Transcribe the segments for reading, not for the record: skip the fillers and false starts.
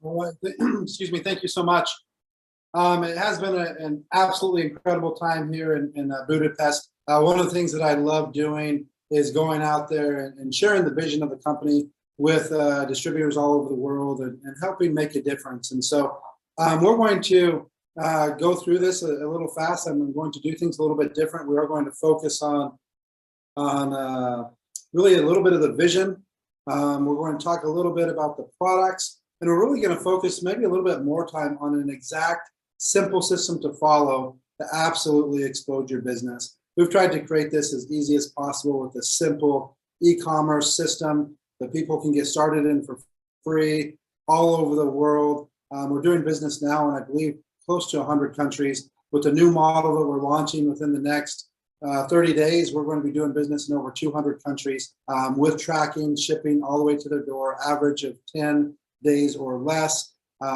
All right. Excuse me. Thank you so much. It has been an absolutely incredible time here in Budapest. One of the things that I love doing is going out there and sharing the vision of the company with distributors all over the world and helping make a difference. And so we're going to go through this a little fast. I'm going to do things a little bit different. We are going to focus on really a little bit of the vision. We're going to talk a little bit about the products, and we're really going to focus maybe a little bit more time on an exact, simple system to follow to absolutely explode your business. We've tried to create this as easy as possible with a simple e-commerce system that people can get started in for free all over the world. We're doing business now in, I believe, close to 100 countries with a new model that we're launching within the next 30 days. We're going to be doing business in over 200 countries with tracking, shipping all the way to the door, average of 10 days or less.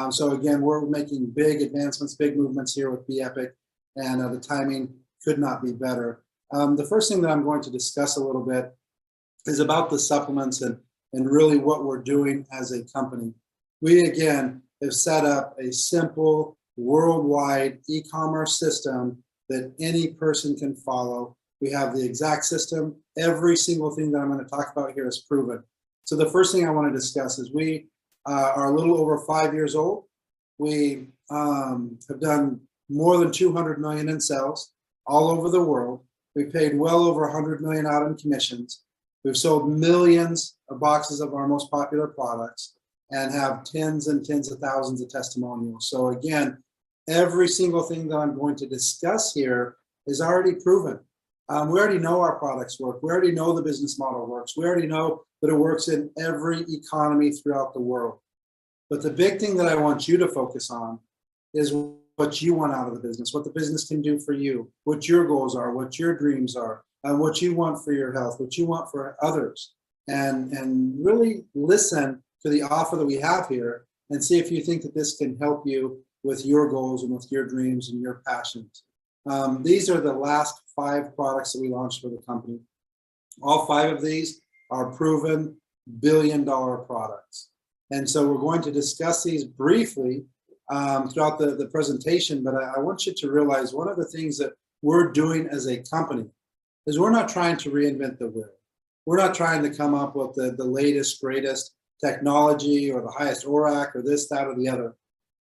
So again, we're making big advancements, big movements here with BEpic, and the timing could not be better. The first thing that I'm going to discuss a little bit is about the supplements and really what we're doing as a company. We, again, have set up a simple worldwide e-commerce system that any person can follow. We have the exact system. Every single thing that I'm going to talk about here is proven. So the first thing I want to discuss is we are a little over 5 years old. We have done more than 200 million in sales all over the world. We've paid well over 100 million out in commissions. We've sold millions of boxes of our most popular products and have tens and tens of thousands of testimonials. So again, every single thing that I'm going to discuss here is already proven. We already know our products work. We already know the business model works. We already know that it works in every economy throughout the world. But the big thing that I want you to focus on is what you want out of the business, what the business can do for you, what your goals are, what your dreams are, what you want for your health, what you want for others, and really listen to the offer that we have here and see if you think that this can help you with your goals and with your dreams and your passions. These are the last 5 products that we launched for the company. All 5 of these are proven billion-dollar products. And so we're going to discuss these briefly throughout the presentation, but I want you to realize one of the things that we're doing as a company is we're not trying to reinvent the wheel. We're not trying to come up with the latest, greatest technology or the highest ORAC or this, that, or the other.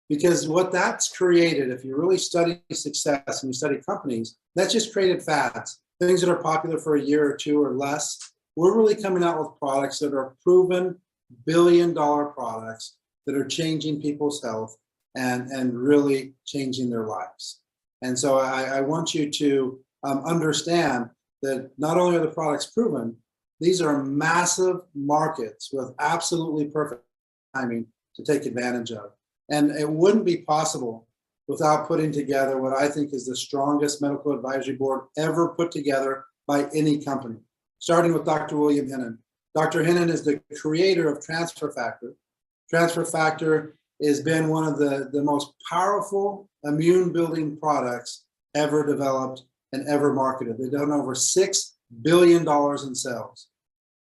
Because what that's created, if you really study success and you study companies, that's just created fads, things that are popular for a year or two or less. We're really coming out with products that are proven billion-dollar products that are changing people's health and really changing their lives. And so I want you to understand that not only are the products proven, these are massive markets with absolutely perfect timing to take advantage of. And it wouldn't be possible without putting together what I think is the strongest medical advisory board ever put together by any company, starting with Dr. William Hennon. Dr. Hennon is the creator of Transfer Factor. Transfer Factor has been one of the most powerful immune-building products ever developed and ever marketed. They've done over $6 billion in sales.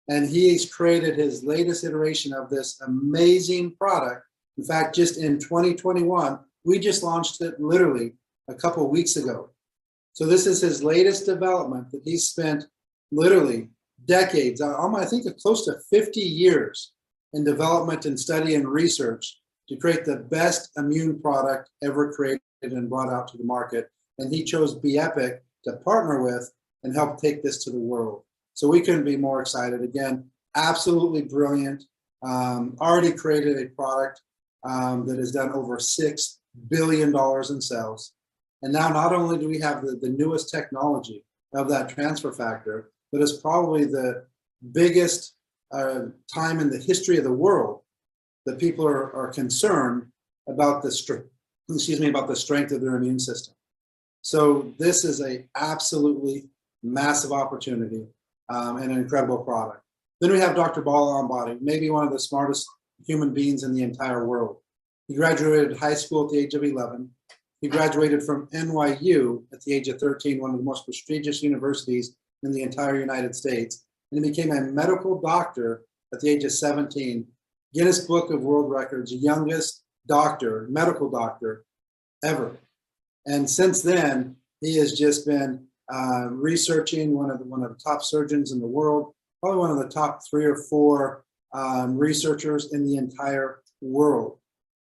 And he's created his latest iteration of this amazing product. In fact, just in 2021, we just launched it literally a couple of weeks ago. So this is his latest development that he's spent literally decades, I think close to 50 years in development and study and research to create the best immune product ever created and brought out to the market. And he chose BEpic to partner with and help take this to the world. So we couldn't be more excited. Again, absolutely brilliant. Already created a product that has done over $6 billion in sales. And now not only do we have the newest technology of that transfer factor, but it's probably the biggest time in the history of the world that people are concerned about the strength of their immune system. So this is a absolutely massive opportunity and an incredible product. Then we have Dr. Bala Ambadi, maybe one of the smartest human beings in the entire world. He graduated high school at the age of 11. He graduated from NYU at the age of 13, one of the most prestigious universities in the entire United States. And he became a medical doctor at the age of 17. Guinness Book of World Records, youngest doctor, medical doctor ever. And since then, he has just been researching, one of the top surgeons in the world, probably one of the top 3 or 4 researchers in the entire world.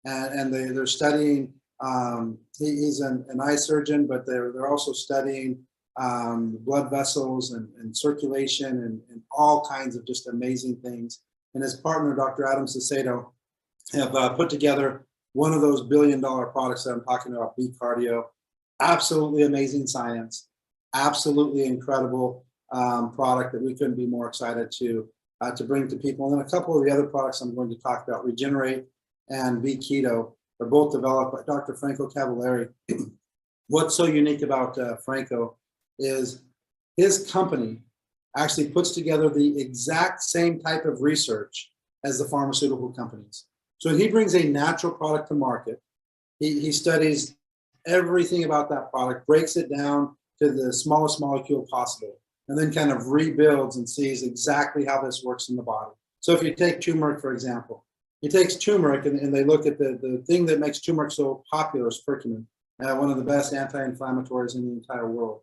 And they're studying, he's an eye surgeon, but they're also studying blood vessels and circulation and all kinds of just amazing things. And his partner, Dr. Adam Sacedo, have put together one of those billion-dollar products that I'm talking about, B Cardio. Absolutely amazing science, absolutely incredible product that we couldn't be more excited to bring to people. And then a couple of the other products I'm going to talk about, Regenerate and B Keto, are both developed by Dr. Franco Cavallari. What's so unique about Franco is his company actually puts together the exact same type of research as the pharmaceutical companies. So he brings a natural product to market. He studies everything about that product, breaks it down to the smallest molecule possible, and then kind of rebuilds and sees exactly how this works in the body. So if you take turmeric, for example, he takes turmeric and they look at the thing that makes turmeric so popular is curcumin, one of the best anti-inflammatories in the entire world.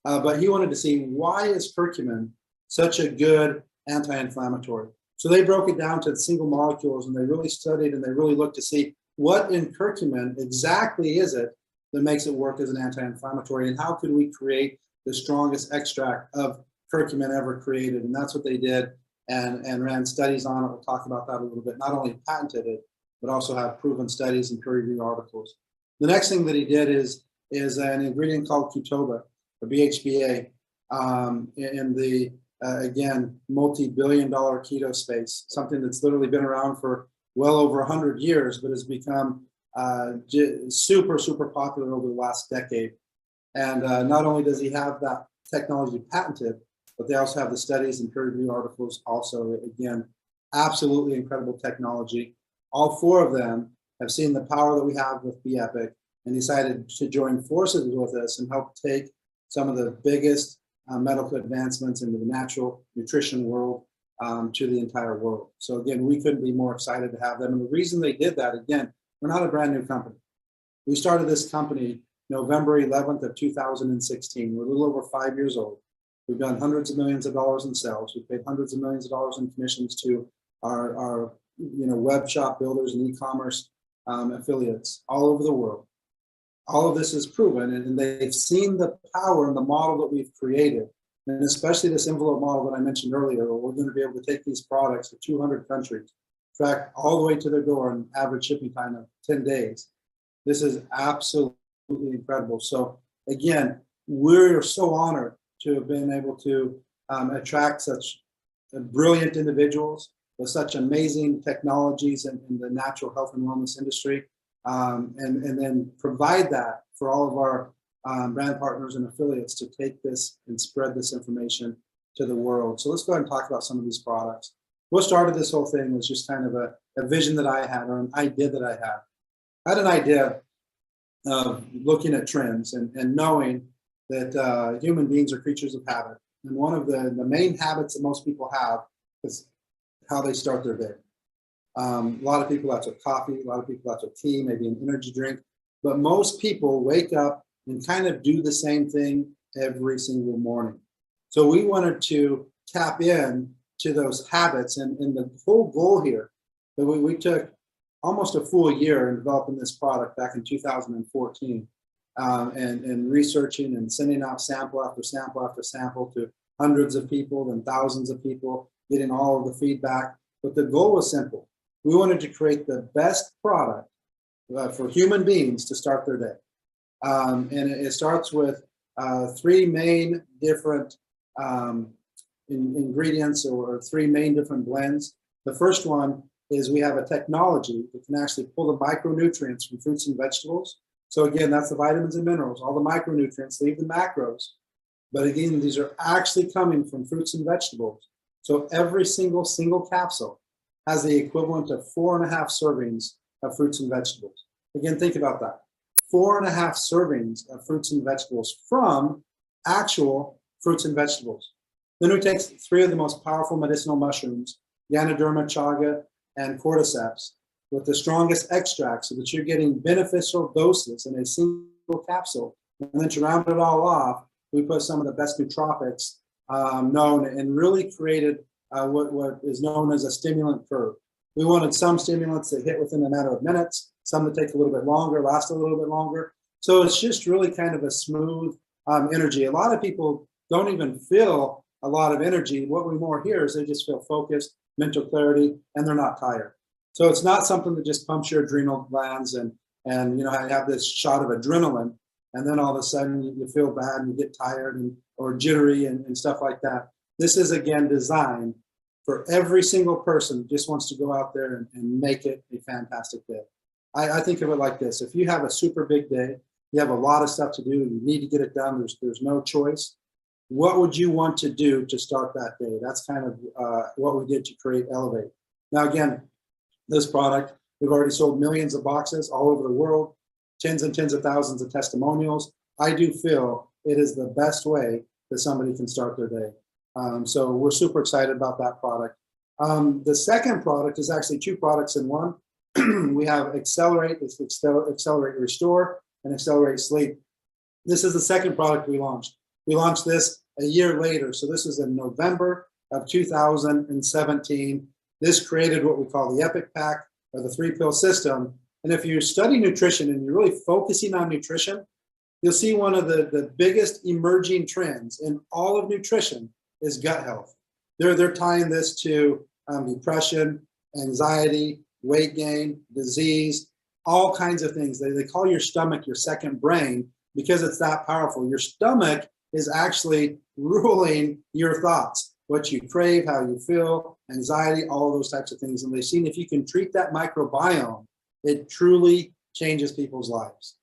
But he wanted to see, why is curcumin such a good anti-inflammatory? So they broke it down to single molecules, and they really studied and they really looked to see what in curcumin exactly is it that makes it work as an anti-inflammatory, and how could we create the strongest extract of curcumin ever created. And that's what they did, and ran studies on it. We'll talk about that a little bit. Not only patented it, but also have proven studies and peer-reviewed articles. The next thing that he did is an ingredient called Ketoba, or BHBA, in the again, multi-billion-dollar keto space, something that's literally been around for well over 100 years, but has become super, super popular over the last decade. And not only does he have that technology patented, but they also have the studies and peer-reviewed articles also. Again, absolutely incredible technology. All 4 of them have seen the power that we have with B-Epic and decided to join forces with us and help take some of the biggest medical advancements into the natural nutrition world to the entire world. So again, we couldn't be more excited to have them. And the reason they did that, again, we're not a brand new company. We started this company November 11th of 2016. We're a little over 5 years old. We've done hundreds of millions of dollars in sales. We've paid hundreds of millions of dollars in commissions to our web shop builders and e-commerce affiliates all over the world. All of this is proven, and they've seen the power and the model that we've created, and especially this envelope model that I mentioned earlier, where we're going to be able to take these products to 200 countries, track all the way to their door in average shipping time of 10 days. This is absolutely incredible. So again, we're so honored to have been able to attract such brilliant individuals with such amazing technologies in the natural health and wellness industry. And then provide that for all of our brand partners and affiliates to take this and spread this information to the world. So let's go ahead and talk about some of these products. What started this whole thing was just kind of a vision that I had, or an idea that I had. I had an idea of looking at trends and knowing that human beings are creatures of habit. And one of the main habits that most people have is how they start their day. A lot of people, that's with coffee. A lot of people, that's with tea, maybe an energy drink. But most people wake up and kind of do the same thing every single morning. So we wanted to tap in to those habits. And the whole goal here, that we took almost a full year in developing this product back in 2014, and researching and sending out sample after sample after sample to hundreds of people and thousands of people, getting all of the feedback. But the goal was simple. We wanted to create the best product for human beings to start their day. And it starts with 3 main different ingredients, or 3 main different blends. The first one is we have a technology that can actually pull the micronutrients from fruits and vegetables. So again, that's the vitamins and minerals. All the micronutrients leave the macros. But again, these are actually coming from fruits and vegetables. So every single capsule has the equivalent of 4.5 servings of fruits and vegetables. Again, think about that. 4.5 servings of fruits and vegetables from actual fruits and vegetables. Then we take 3 of the most powerful medicinal mushrooms, Ganoderma, chaga, and cordyceps, with the strongest extract so that you're getting beneficial doses in a single capsule. And then to round it all off, we put some of the best nootropics known and really created what is known as a stimulant curve. We wanted some stimulants that hit within a matter of minutes, some that take a little bit longer, last a little bit longer. So it's just really kind of a smooth energy. A lot of people don't even feel a lot of energy. What we more hear is they just feel focused, mental clarity, and they're not tired. So it's not something that just pumps your adrenal glands and you know, have this shot of adrenaline, and then all of a sudden you feel bad and you get tired or jittery and stuff like that. This is, again, designed for every single person who just wants to go out there and make it a fantastic day. I think of it like this. If you have a super big day, you have a lot of stuff to do, you need to get it done, there's no choice. What would you want to do to start that day? That's kind of what we did to create Elevate. Now, again, this product, we've already sold millions of boxes all over the world, tens and tens of thousands of testimonials. I do feel it is the best way that somebody can start their day. So we're super excited about that product. The second product is actually two products in one. We have Accelerate, it's Accelerate Restore, and Accelerate Sleep. This is the second product we launched. We launched this a year later. So this is in November of 2017. This created what we call the Epic Pack, or the 3-pill system. And if you study nutrition and you're really focusing on nutrition, you'll see one of the biggest emerging trends in all of nutrition is gut health. They're tying this to depression, anxiety, weight gain, disease, all kinds of things. They call your stomach your second brain because it's that powerful. Your stomach is actually ruling your thoughts, what you crave, how you feel, anxiety, all those types of things. And they've seen if you can treat that microbiome, it truly changes people's lives.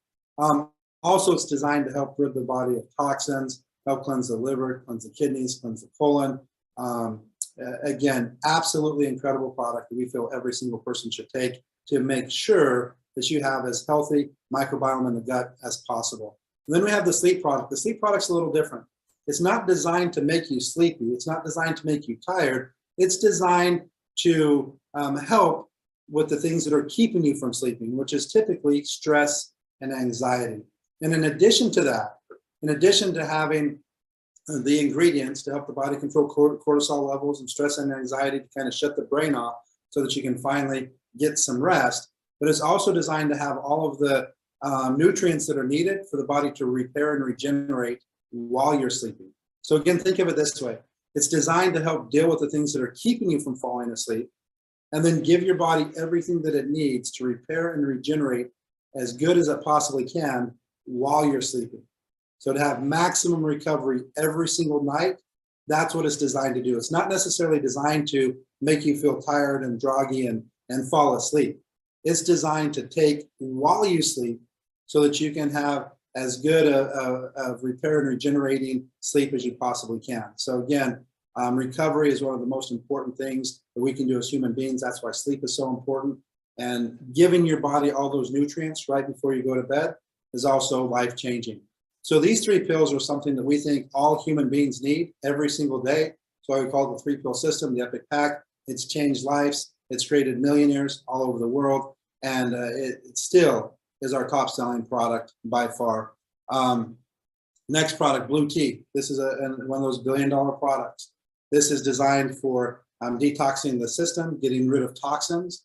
Also, it's designed to help rid the body of toxins, help cleanse the liver, cleanse the kidneys, cleanse the colon. Again, absolutely incredible product that we feel every single person should take to make sure that you have as healthy microbiome in the gut as possible. And then we have the sleep product. The sleep product's a little different. It's not designed to make you sleepy. It's not designed to make you tired. It's designed to help with the things that are keeping you from sleeping, which is typically stress and anxiety. And in addition to that, in addition to having the ingredients to help the body control cortisol levels and stress and anxiety to kind of shut the brain off so that you can finally get some rest, but it's also designed to have all of the nutrients that are needed for the body to repair and regenerate while you're sleeping. So again, think of it this way. It's designed to help deal with the things that are keeping you from falling asleep, and then give your body everything that it needs to repair and regenerate as good as it possibly can while you're sleeping. So to have maximum recovery every single night, that's what it's designed to do. It's not necessarily designed to make you feel tired and groggy and fall asleep. It's designed to take while you sleep so that you can have as good a repair and regenerating sleep as you possibly can. So again, recovery is one of the most important things that we can do as human beings. That's why sleep is so important. And giving your body all those nutrients right before you go to bed is also life-changing. So these 3 pills are something that we think all human beings need every single day. So we call it the 3-pill system, the Epic Pack. It's changed lives. It's created millionaires all over the world. And it still is our top-selling product by far. Next product, Blue Tea. This is one of those billion-dollar products. This is designed for detoxing the system, getting rid of toxins.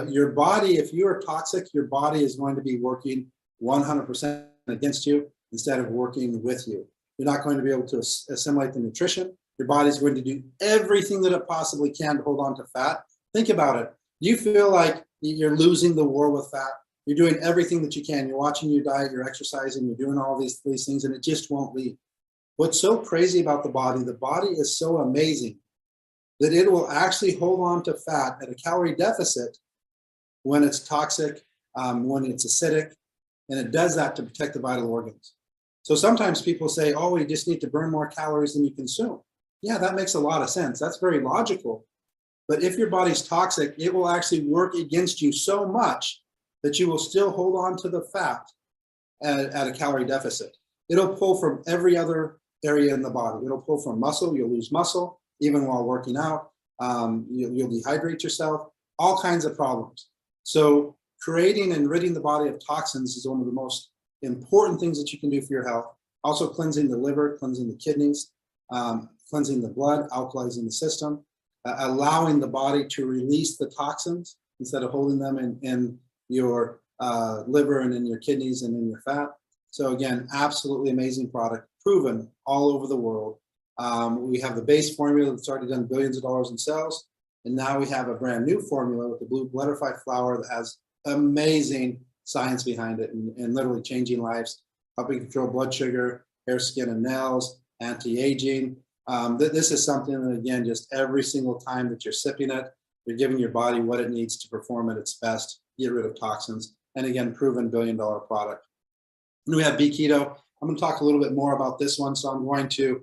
Your body, if you are toxic, your body is going to be working 100% against you instead of working with you. You're not going to be able to assimilate the nutrition. Your body's going to do everything that it possibly can to hold on to fat. Think about it. Do you feel like you're losing the war with fat? You're doing everything that you can. You're watching your diet, you're exercising, you're doing all these things, and it just won't leave. What's so crazy about the body is so amazing that it will actually hold on to fat at a calorie deficit when it's toxic, when it's acidic, and it does that to protect the vital organs. So sometimes people say, oh, you just need to burn more calories than you consume. Yeah, that makes a lot of sense. That's very logical. But if your body's toxic, it will actually work against you so much that you will still hold on to the fat at a calorie deficit. It'll pull from every other area in the body. It'll pull from muscle. You'll lose muscle, even while working out. You'll dehydrate yourself, all kinds of problems. So creating and ridding the body of toxins is one of the most important things that you can do for your health. Also cleansing the liver, cleansing the kidneys, cleansing the blood, alkalizing the system, allowing the body to release the toxins instead of holding them in your liver and in your kidneys and in your fat. So again, absolutely amazing product, proven all over the world. We have the base formula that's already done billions of dollars in sales. And now we have a brand new formula with the blue butterfly flower that has amazing science behind it and literally changing lives, helping control blood sugar, hair, skin, and nails, anti-aging. This is something that, again, just every single time that you're sipping it, you're giving your body what it needs to perform at its best, get rid of toxins, and again, proven billion-dollar product. And we have Be Keto. I'm going to talk a little bit more about this one, so I'm going to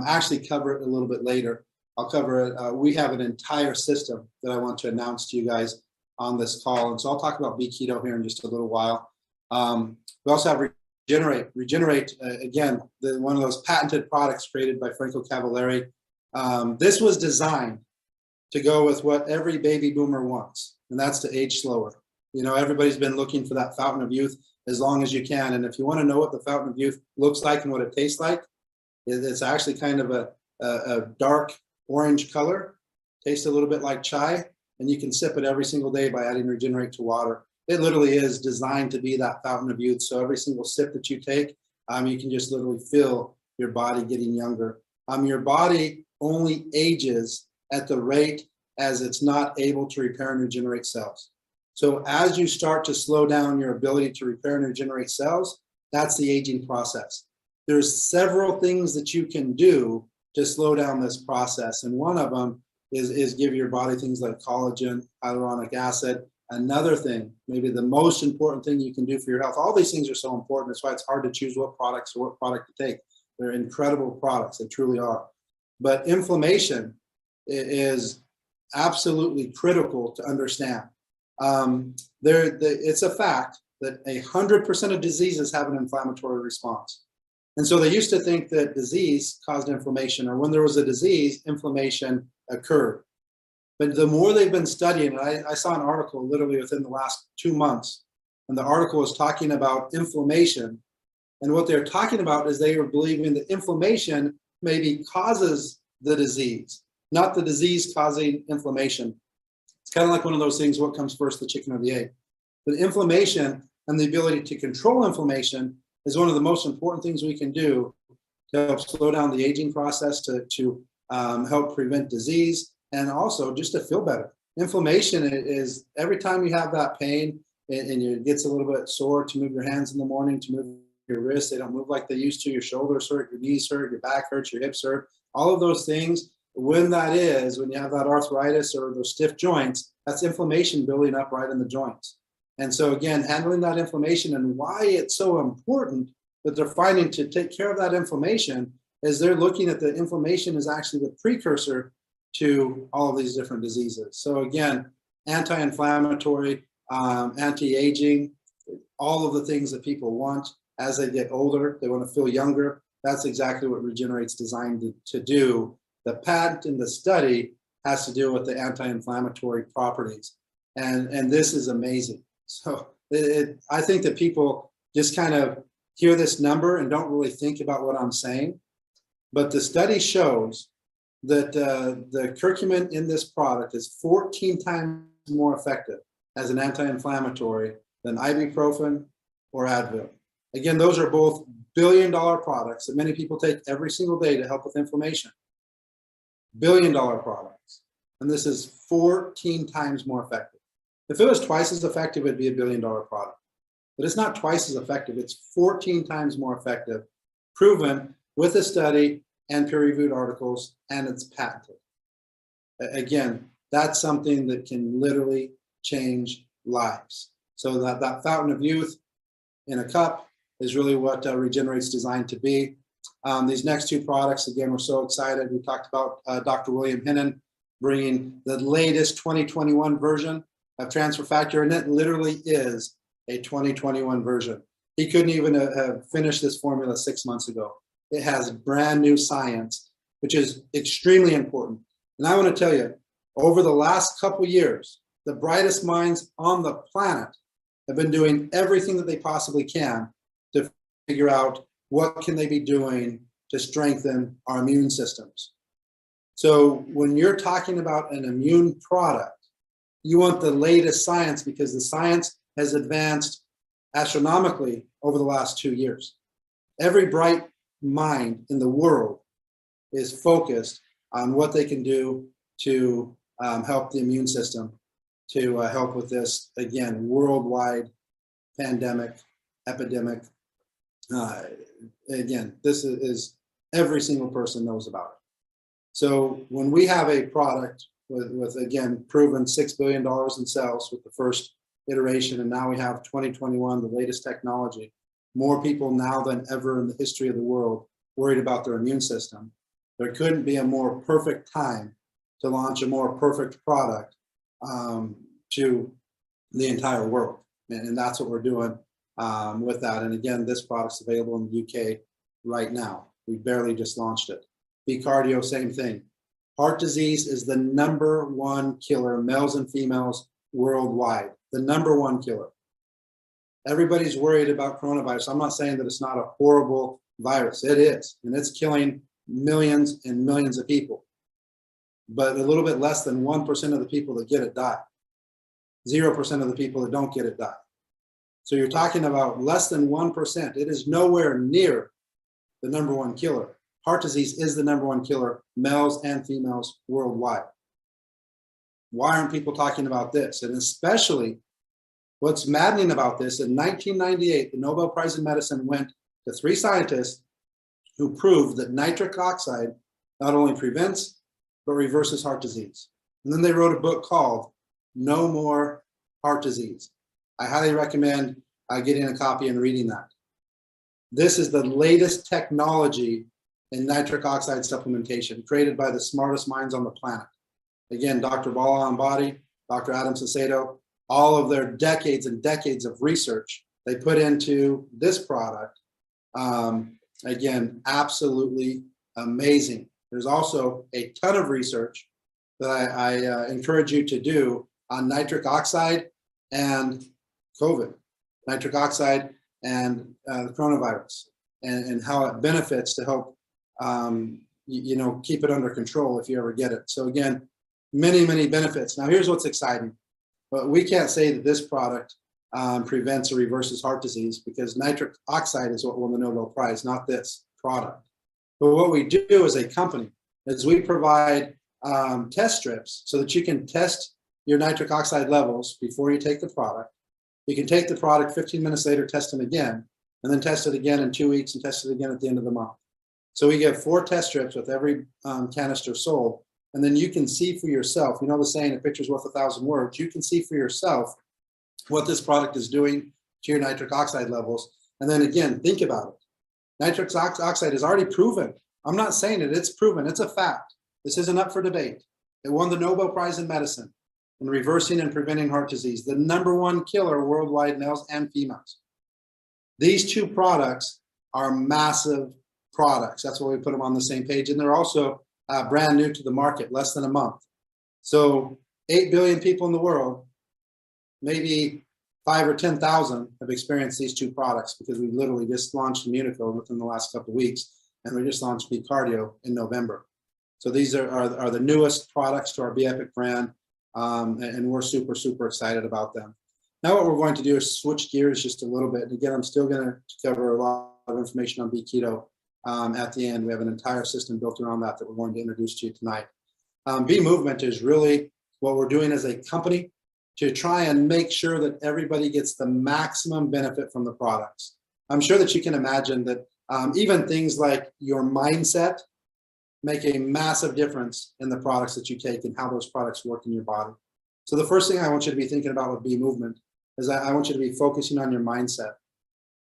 actually cover it a little bit later. I'll cover it. We have an entire system that I want to announce to you guys on this call, and so I'll talk about Be Keto here in just a little while. We also have Regenerate. Regenerate, again, one of those patented products created by Franco Cavallari. This was designed to go with what every baby boomer wants, and that's to age slower. You know, everybody's been looking for that fountain of youth as long as you can, and if you want to know what the fountain of youth looks like and what it tastes like, it's actually kind of a dark orange color, tastes a little bit like chai, and you can sip it every single day by adding Regenerate to water. It literally is designed to be that fountain of youth. So every single sip that you take, you can just literally feel your body getting younger. Your body only ages at the rate as it's not able to repair and regenerate cells. So as you start to slow down your ability to repair and regenerate cells, that's the aging process. There's several things that you can do to slow down this process. And one of them is give your body things like collagen, hyaluronic acid. Another thing, maybe the most important thing you can do for your health. All these things are so important. That's why it's hard to choose what products or what product to take. They're incredible products. They truly are. But inflammation is absolutely critical to understand. It's a fact that 100% of diseases have an inflammatory response. And so they used to think that disease caused inflammation, or when there was a disease, inflammation occurred. But the more they've been studying, and I saw an article literally within the last 2 months, and the article was talking about inflammation. And what they're talking about is they were believing that inflammation maybe causes the disease, not the disease causing inflammation. It's kind of like one of those things, what comes first, the chicken or the egg? But inflammation and the ability to control inflammation is one of the most important things we can do to help slow down the aging process, to help prevent disease, and also just to feel better. Inflammation is every time you have that pain and it gets a little bit sore to move your hands in the morning, to move your wrists, they don't move like they used to, your shoulders hurt, your knees hurt, your back hurts, your hips hurt, all of those things. When you have that arthritis or those stiff joints, that's inflammation building up right in the joints. And so again, handling that inflammation, and why it's so important that they're finding to take care of that inflammation is they're looking at the inflammation as actually the precursor to all of these different diseases. So again, anti-inflammatory, anti-aging, all of the things that people want as they get older. They want to feel younger. That's exactly what Regenerate's designed to do. The patent in the study has to do with the anti-inflammatory properties. And this is amazing. So I think that people just kind of hear this number and don't really think about what I'm saying. But the study shows that the curcumin in this product is 14 times more effective as an anti-inflammatory than ibuprofen or Advil. Again, those are both billion-dollar products that many people take every single day to help with inflammation. Billion-dollar products. And this is 14 times more effective. If it was twice as effective, it'd be a billion-dollar product. But it's not twice as effective. It's 14 times more effective, proven with a study and peer-reviewed articles, and it's patented. Again, that's something that can literally change lives. So that fountain of youth in a cup is really what Regenerate's designed to be. These next two products, again, we're so excited. We talked about Dr. William Hinnon bringing the latest 2021 version of transfer factor, and it literally is a 2021 version. He couldn't even have finished this formula 6 months ago. It has brand new science, which is extremely important. And I want to tell you, over the last couple years, the brightest minds on the planet have been doing everything that they possibly can to figure out what can they be doing to strengthen our immune systems. So when you're talking about an immune product, you want the latest science because the science has advanced astronomically over the last 2 years. Every bright mind in the world is focused on what they can do to help the immune system, to help with this, again, worldwide pandemic, epidemic. Again, this is every single person knows about it. So when we have a product with again, proven $6 billion in sales with the first iteration, and now we have 2021, the latest technology, more people now than ever in the history of the world worried about their immune system. There couldn't be a more perfect time to launch a more perfect product to the entire world. And that's what we're doing with that. And again, this product's available in the UK right now. We barely just launched it. B-Cardio, same thing. Heart disease is the #1 killer, males and females worldwide. The #1 killer. Everybody's worried about coronavirus. I'm not saying that it's not a horrible virus. It is, and it's killing millions and millions of people. But a little bit less than 1% of the people that get it die. 0% of the people that don't get it die. So you're talking about less than 1%. It is nowhere near the #1 killer. Heart disease is the #1 killer, males and females worldwide. Why aren't people talking about this? And especially, what's maddening about this, in 1998, the Nobel Prize in Medicine went to 3 scientists who proved that nitric oxide not only prevents, but reverses heart disease. And then they wrote a book called No More Heart Disease. I highly recommend getting a copy and reading that. This is the latest technology in nitric oxide supplementation, created by the smartest minds on the planet. Again, Dr. Bala Ambadi, Dr. Adam Sacedo, all of their decades and decades of research they put into this product. Again, absolutely amazing. There's also a ton of research that I encourage you to do on nitric oxide and COVID, nitric oxide and the coronavirus, and how it benefits to help keep it under control if you ever get it. So again, many, many benefits. Now here's what's exciting. But we can't say that this product prevents or reverses heart disease, because nitric oxide is what won the Nobel Prize, not this product. But what we do as a company is we provide test strips so that you can test your nitric oxide levels before you take the product. You can take the product 15 minutes later, test them again, and then test it again in 2 weeks and test it again at the end of the month. So we get 4 test strips with every canister sold, and then you can see for yourself, you know the saying, a picture's worth 1,000 words, you can see for yourself what this product is doing to your nitric oxide levels. And then again, think about it. Nitric oxide is already proven. I'm not saying it, it's proven, it's a fact. This isn't up for debate. It won the Nobel Prize in Medicine in reversing and preventing heart disease, the #1 killer worldwide, males and females. These 2 products are massive products. That's why we put them on the same page. And they're also brand new to the market, less than a month. So 8 billion people in the world, maybe 5 or 10,000 have experienced these 2 products, because we literally just launched Immunico within the last couple of weeks, and we just launched B-Cardio in November. So these are the newest products to our B-Epic brand, and we're super, super excited about them. Now what we're going to do is switch gears just a little bit. And again, I'm still going to cover a lot of information on B-Keto at the end. We have an entire system built around that we're going to introduce to you tonight. B-Movement is really what we're doing as a company to try and make sure that everybody gets the maximum benefit from the products. I'm sure that you can imagine that even things like your mindset make a massive difference in the products that you take and how those products work in your body. So the first thing I want you to be thinking about with B-Movement is I want you to be focusing on your mindset.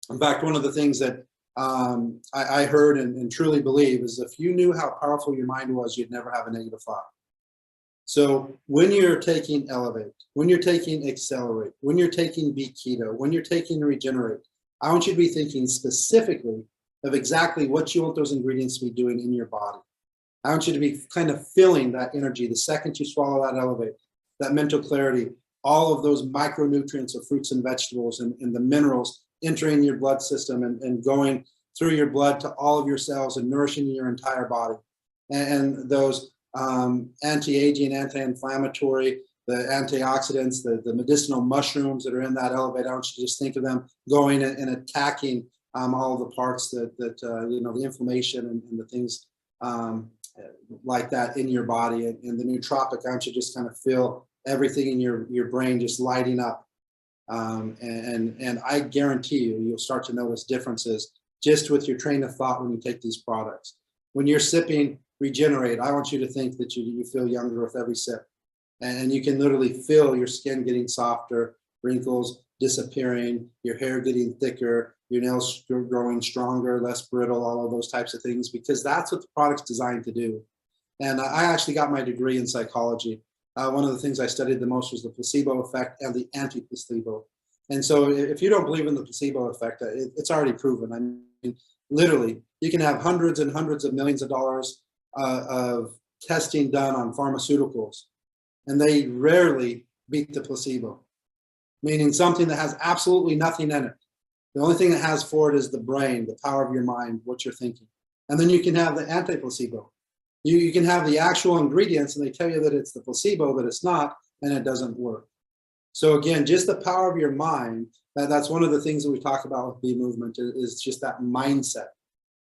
In fact, one of the things that I heard and truly believe is, if you knew how powerful your mind was, you'd never have a negative thought. So when you're taking Elevate, when you're taking Accelerate, when you're taking B-Keto, when you're taking Regenerate, I want you to be thinking specifically of exactly what you want those ingredients to be doing in your body. I want you to be kind of feeling that energy the second you swallow that Elevate, that mental clarity, all of those micronutrients of fruits and vegetables and the minerals entering your blood system and going through your blood to all of your cells and nourishing your entire body. And those anti-aging, anti-inflammatory, the antioxidants, the medicinal mushrooms that are in that elevate. I want you to just think of them going and attacking all of the parts that the inflammation and the things like that in your body. And the nootropic, I want you to just kind of feel everything in your brain just lighting up. And I guarantee you'll start to notice differences just with your train of thought when you take these products. When you're sipping Regenerate, I want you to think that you feel younger with every sip. And you can literally feel your skin getting softer, wrinkles disappearing, your hair getting thicker, your nails growing stronger, less brittle, all of those types of things, because that's what the product's designed to do. And I actually got my degree in psychology. One of the things I studied the most was the placebo effect and the anti-placebo. And so if you don't believe in the placebo effect, it's already proven. I mean, literally, you can have hundreds and hundreds of millions of dollars of testing done on pharmaceuticals, and they rarely beat the placebo, meaning something that has absolutely nothing in it. The only thing it has for it is the brain, the power of your mind, what you're thinking. And then you can have the anti-placebo. You can have the actual ingredients and they tell you that it's the placebo, but it's not, and it doesn't work. So again, just the power of your mind, that's one of the things that we talk about with B movement is just that mindset.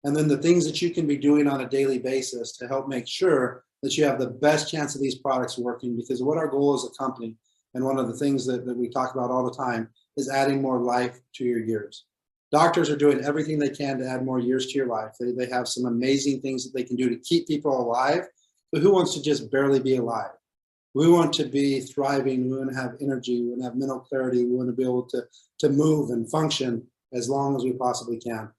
And then the things that you can be doing on a daily basis to help make sure that you have the best chance of these products working, because what our goal as a company, and one of the things that we talk about all the time, is adding more life to your years. Doctors are doing everything they can to add more years to your life. They have some amazing things that they can do to keep people alive, but who wants to just barely be alive? We want to be thriving, we want to have energy, we want to have mental clarity, we want to be able to move and function as long as we possibly can.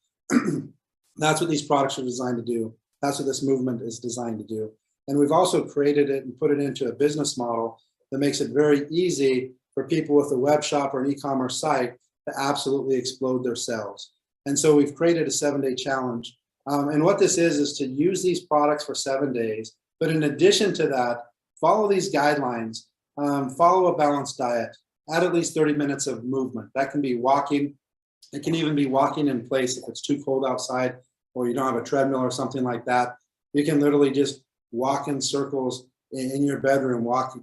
That's what these products are designed to do. That's what this movement is designed to do. And we've also created it and put it into a business model that makes it very easy for people with a web shop or an e-commerce site to absolutely explode their sales. And so we've created a 7-day challenge. And what this is to use these products for 7 days. But in addition to that, follow these guidelines, follow a balanced diet, add at least 30 minutes of movement. That can be walking. It can even be walking in place if it's too cold outside or you don't have a treadmill or something like that. You can literally just walk in circles in your bedroom, walk,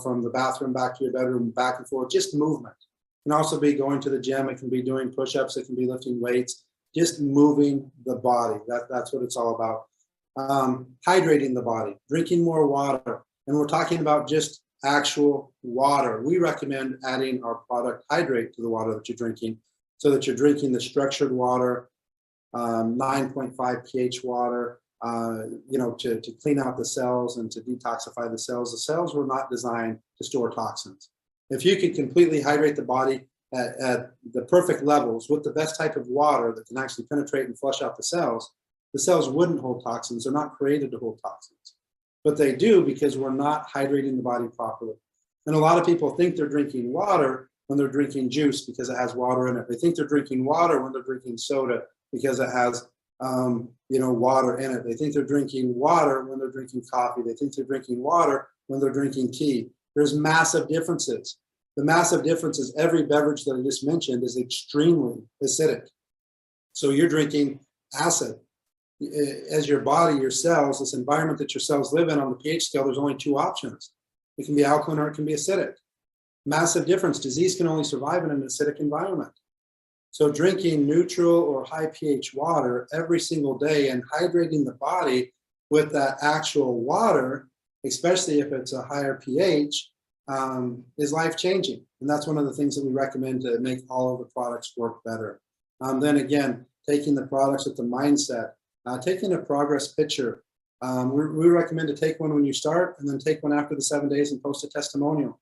from the bathroom back to your bedroom, back and forth, just movement. It can also be going to the gym. It can be doing push-ups. It can be lifting weights, just moving the body. That's what it's all about. Hydrating the body, drinking more water. And we're talking about just actual water. We recommend adding our product Hydrate to the water that you're drinking, so that you're drinking the structured water, 9.5 pH water, to clean out the cells and to detoxify the cells. The cells were not designed to store toxins. If you could completely hydrate the body at the perfect levels with the best type of water that can actually penetrate and flush out the cells wouldn't hold toxins. They're not created to hold toxins. But they do because we're not hydrating the body properly. And a lot of people think they're drinking water when they're drinking juice because it has water in it. They think they're drinking water when they're drinking soda because it has water in it. They think they're drinking water when they're drinking coffee. They think they're drinking water when they're drinking tea. There's massive differences. The massive difference is every beverage that I just mentioned is extremely acidic. So you're drinking acid. As your body, your cells, this environment that your cells live in on the pH scale, there's only two options. It can be alkaline or it can be acidic. Massive difference. Disease can only survive in an acidic environment. So drinking neutral or high pH water every single day and hydrating the body with that actual water, especially if it's a higher pH, is life-changing. And that's one of the things that we recommend to make all of the products work better. Then again, taking the products with the mindset, taking a progress picture. We recommend to take one when you start and then take one after the 7 days and post a testimonial.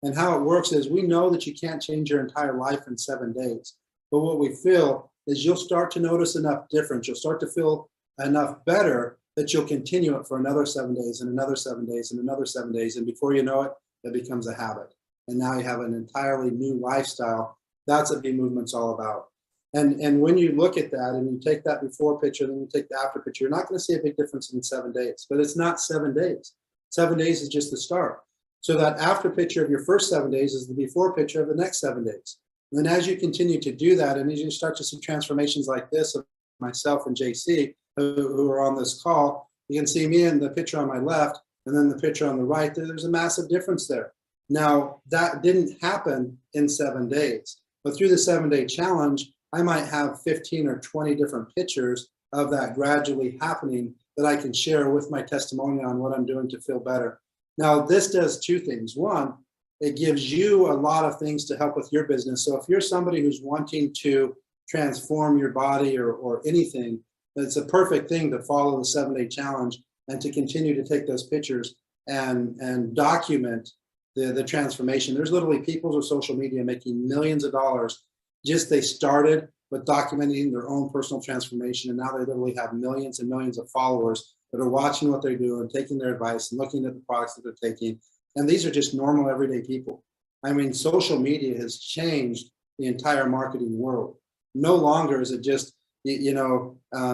And how it works is we know that you can't change your entire life in 7 days. But what we feel is you'll start to notice enough difference. You'll start to feel enough better that you'll continue it for another 7 days and another 7 days and another 7 days. And before you know it, it becomes a habit. And now you have an entirely new lifestyle. That's what B Movement's all about. And when you look at that and you take that before picture, then you take the after picture, you're not going to see a big difference in 7 days. But it's not 7 days. 7 days is just the start. So that after picture of your first 7 days is the before picture of the next 7 days. And then as you continue to do that, and as you start to see transformations like this of myself and JC, who are on this call, you can see me in the picture on my left, and then the picture on the right. There's a massive difference there. Now, that didn't happen in 7 days, but through the 7-day challenge, I might have 15 or 20 different pictures of that gradually happening that I can share with my testimony on what I'm doing to feel better. Now, this does two things. One, it gives you a lot of things to help with your business. So if you're somebody who's wanting to transform your body or anything, it's a perfect thing to follow the 7-day challenge and to continue to take those pictures and document the transformation. There's literally people on social media making millions of dollars. Just they started with documenting their own personal transformation, and now they literally have millions and millions of followers that are watching what they're doing, taking their advice, and looking at the products that they're taking. And these are just normal, everyday people. I mean, social media has changed the entire marketing world. No longer is it just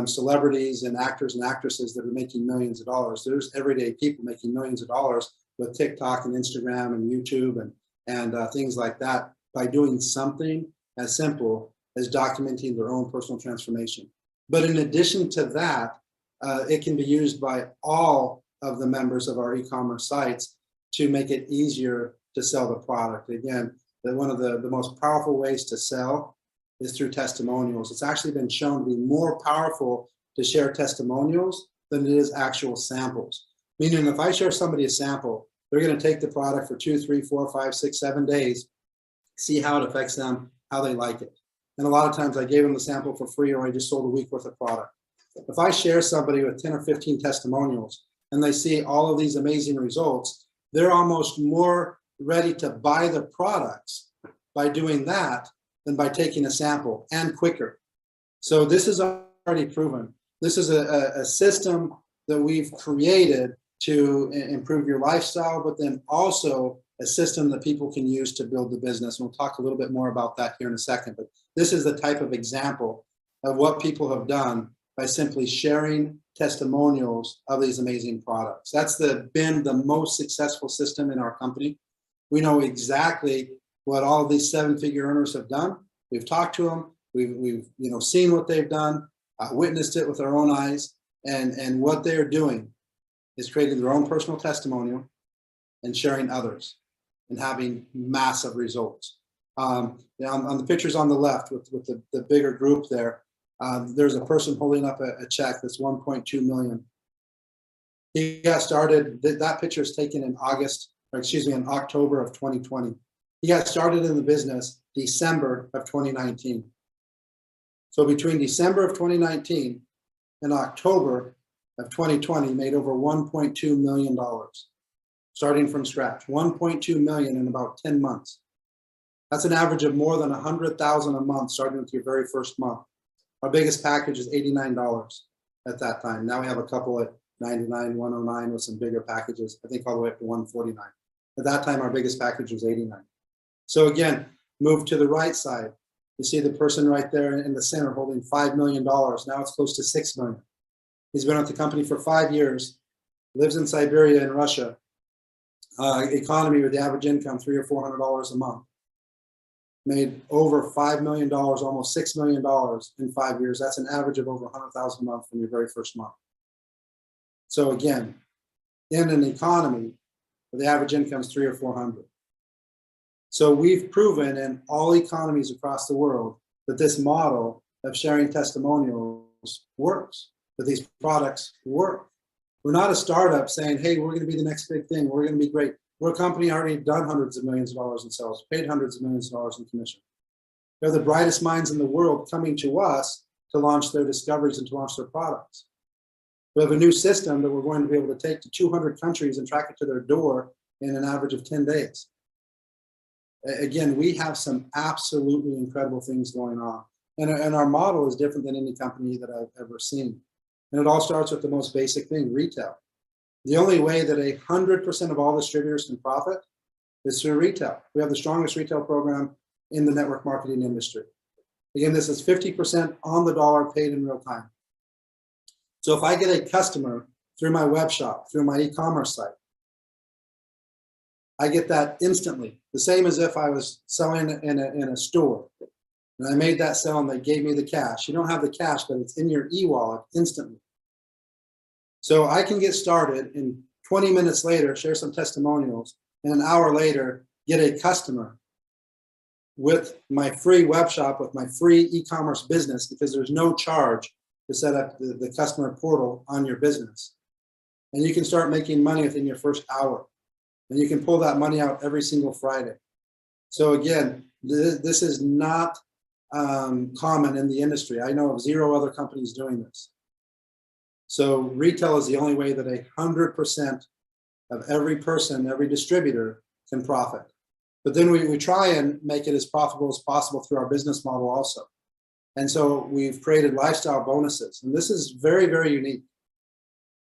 celebrities and actors and actresses that are making millions of dollars. There's everyday people making millions of dollars with TikTok and Instagram and YouTube and things like that by doing something as simple as documenting their own personal transformation. But in addition to that, it can be used by all of the members of our e-commerce sites to make it easier to sell the product. Again, one of the most powerful ways to sell is through testimonials. It's actually been shown to be more powerful to share testimonials than it is actual samples. Meaning if I share somebody a sample, they're going to take the product for 2, 3, 4, 5, 6, 7 days, see how it affects them, how they like it. And a lot of times I gave them the sample for free, or I just sold a week worth of product. If I share somebody with 10 or 15 testimonials and they see all of these amazing results, they're almost more ready to buy the products by doing that than by taking a sample, and quicker. So this is already proven. This is a system that we've created to improve your lifestyle, but then also a system that people can use to build the business. And we'll talk a little bit more about that here in a second. But this is the type of example of what people have done by simply sharing testimonials of these amazing products. That's been the most successful system in our company. We know exactly what all of these 7-figure earners have done. We've talked to them. We've seen what they've done, witnessed it with our own eyes, and what they're doing is creating their own personal testimonial and sharing others and having massive results. On the pictures on the left with the bigger group there, there's a person holding up a check that's 1.2 million. He got started, that picture is taken in October of 2020. He got started in the business December of 2019. So between December of 2019 and October of 2020, made over $1.2 million, starting from scratch. 1.2 million in about 10 months. That's an average of more than 100,000 a month, starting with your very first month. Our biggest package is $89 at that time. Now we have a couple at 99, 109 with some bigger packages, I think all the way up to 149. At that time, our biggest package was 89. So again, move to the right side. You see the person right there in the center holding $5 million. Now it's close to $6 million. He's been with the company for 5 years, lives in Siberia in Russia. Economy with the average income $300 or $400 a month. Made over $5 million, almost $6 million in 5 years. That's an average of over 100,000 a month from your very first month. So again, in an economy where the average income is $300 or $400. So we've proven in all economies across the world that this model of sharing testimonials works, that these products work. We're not a startup saying, hey, we're going to be the next big thing. We're going to be great. We're a company already done hundreds of millions of dollars in sales, paid hundreds of millions of dollars in commission. They're the brightest minds in the world coming to us to launch their discoveries and to launch their products. We have a new system that we're going to be able to take to 200 countries and track it to their door in an average of 10 days. Again, we have some absolutely incredible things going on. And our model is different than any company that I've ever seen. And it all starts with the most basic thing, retail. The only way that 100% of all distributors can profit is through retail. We have the strongest retail program in the network marketing industry. Again, this is 50% on the dollar paid in real time. So if I get a customer through my web shop, through my e-commerce site, I get that instantly. The same as if I was selling in a store. And I made that sale and they gave me the cash. You don't have the cash, but it's in your e-wallet instantly. So I can get started and 20 minutes later, share some testimonials, and an hour later, get a customer with my free web shop, with my free e-commerce business, because there's no charge to set up the customer portal on your business. And you can start making money within your first hour. And you can pull that money out every single Friday. So again, this is not common in the industry. I know of 0 other companies doing this. So retail is the only way that 100% of every person, every distributor can profit. But then we try and make it as profitable as possible through our business model also. And so we've created lifestyle bonuses. And this is very, very unique.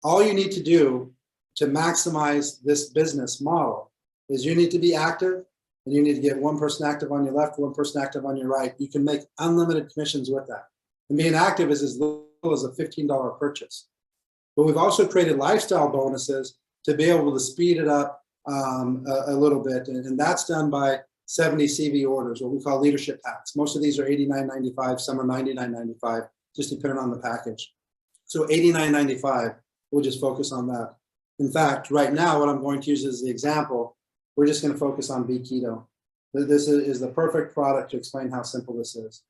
All you need to do to maximize this business model is you need to be active, and you need to get one person active on your left, one person active on your right. You can make unlimited commissions with that. And being active is as little as a $15 purchase. But we've also created lifestyle bonuses to be able to speed it up a little bit. And that's done by 70 CV orders, what we call leadership packs. Most of these are $89.95, some are $99.95, just depending on the package. So $89.95, we'll just focus on that. In fact, right now, what I'm going to use as the example, we're just going to focus on Be Keto. This is the perfect product to explain how simple this is.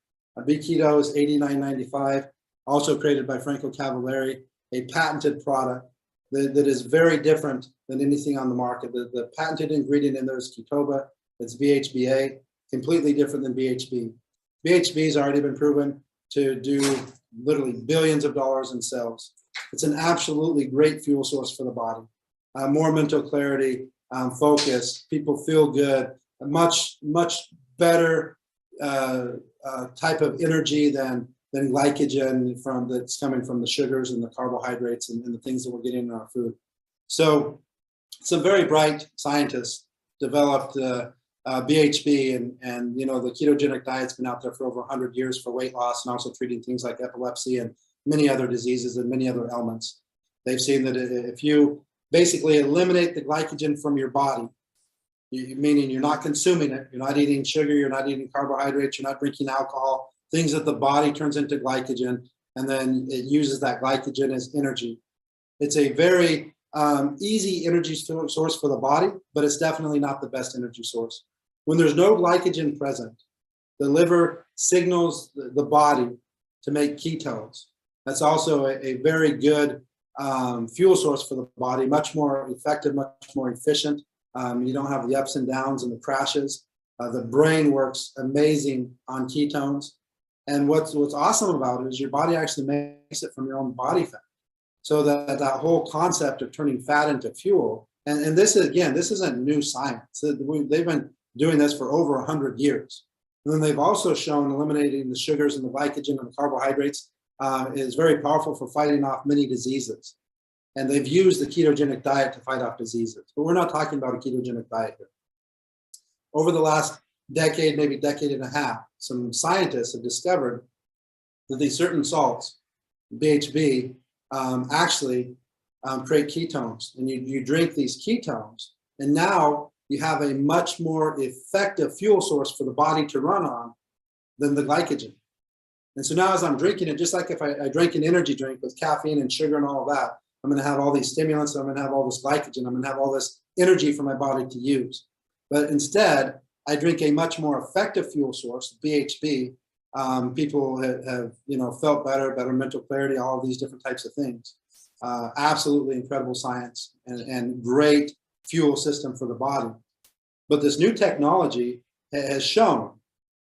Be Keto is $89.95, also created by Franco Cavalieri, a patented product that is very different than anything on the market. The patented ingredient in there is ketoba. It's VHBA, completely different than BHB. BHB has already been proven to do literally billions of dollars in sales. It's an absolutely great fuel source for the body. More mental clarity, focus, people feel good, a much better type of energy than glycogen that's coming from the sugars and the carbohydrates and the things that we're getting in our food. So some very bright scientists developed BHB, and you know, the ketogenic diet's been out there for over 100 years for weight loss and also treating things like epilepsy and many other diseases and many other ailments. They've seen that if you basically eliminate the glycogen from your body, meaning you're not consuming it, you're not eating sugar, you're not eating carbohydrates, you're not drinking alcohol, things that the body turns into glycogen, and then it uses that glycogen as energy. It's a very easy energy source for the body, but it's definitely not the best energy source. When there's no glycogen present, the liver signals the body to make ketones. That's also a very good fuel source for the body, much more effective, much more efficient. You don't have the ups and downs and the crashes. The brain works amazing on ketones. And what's awesome about it is your body actually makes it from your own body fat. So that whole concept of turning fat into fuel, and this is, again, this isn't new science. They've been doing this for over 100 years. And then they've also shown eliminating the sugars and the glycogen and the carbohydrates is very powerful for fighting off many diseases. And they've used the ketogenic diet to fight off diseases. But we're not talking about a ketogenic diet here. Over the last decade, maybe decade and a half, some scientists have discovered that these certain salts, BHB, actually create ketones. And you drink these ketones, and now you have a much more effective fuel source for the body to run on than the glycogen. And so now as I'm drinking it, just like if I drank an energy drink with caffeine and sugar and all of that, I'm going to have all these stimulants, I'm going to have all this glycogen, I'm going to have all this energy for my body to use. But instead, I drink a much more effective fuel source, BHB. People have felt better mental clarity, all of these different types of things. Absolutely incredible science and great fuel system for the body. But this new technology has shown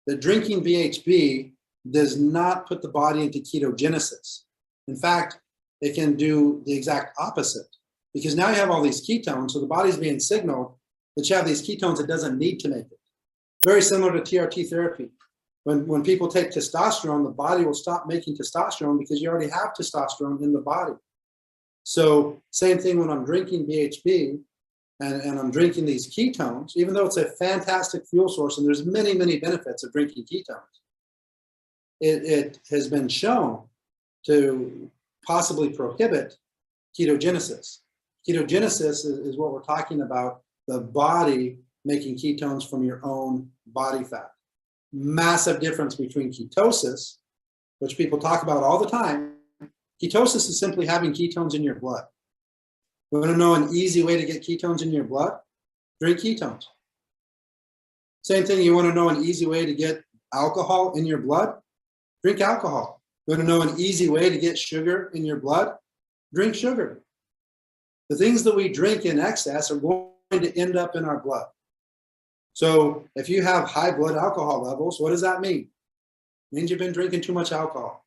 that drinking BHB does not put the body into ketogenesis. In fact, it can do the exact opposite, because now you have all these ketones, so the body's being signaled that you have these ketones it doesn't need to make it. Very similar to TRT therapy. When people take testosterone, the body will stop making testosterone because you already have testosterone in the body. So same thing when I'm drinking BHB and I'm drinking these ketones, even though it's a fantastic fuel source and there's many, many benefits of drinking ketones, it has been shown to possibly prohibit ketogenesis. Ketogenesis is what we're talking about, the body making ketones from your own body fat. Massive difference between ketosis, which people talk about all the time. Ketosis is simply having ketones in your blood. You want to know an easy way to get ketones in your blood? Drink ketones. Same thing, you want to know an easy way to get alcohol in your blood? Drink alcohol. You want to know an easy way to get sugar in your blood? Drink sugar. The things that we drink in excess are going to end up in our blood. So if you have high blood alcohol levels, what does that mean? It means you've been drinking too much alcohol.